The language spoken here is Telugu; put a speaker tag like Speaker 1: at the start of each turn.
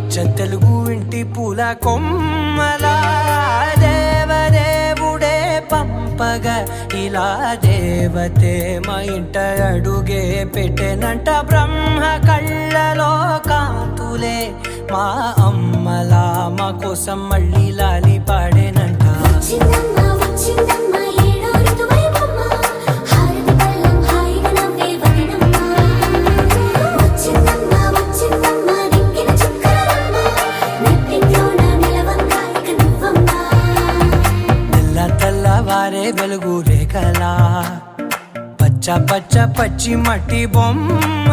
Speaker 1: అచ్చ తెలుగు ఇంటి పూల కొమ్మలా దేవదేవుడే పంపగా ఇలా దేవతే మా ఇంట అడుగే పెట్టెనంట బ్రహ్మ కళ్ళలో కాంతులే మా అమ్మలా మా కోసం మళ్ళీ లాలి పాడేనంట వారే వెలుగు రేఖలా పచ్చ పచ్చ పచ్చి మట్టి బొమ్మ